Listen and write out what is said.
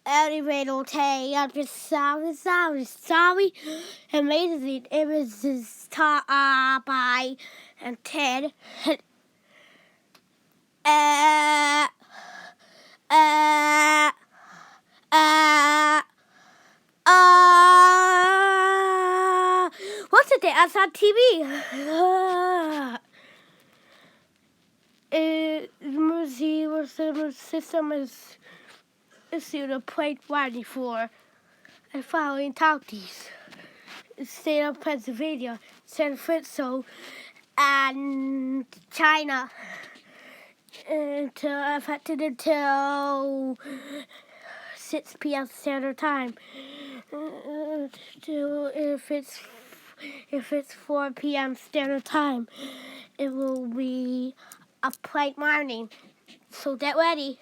elevator day. I'm just sorry. Amazing. It was just by and 10. Uh, uh, what's the day? I saw TV. The system is to play one for and following counties. State of Pennsylvania, San Francisco, and China. Affected until 6 p.m. Standard Time. If it's 4 p.m. Standard Time, it will be a bright morning. So get ready.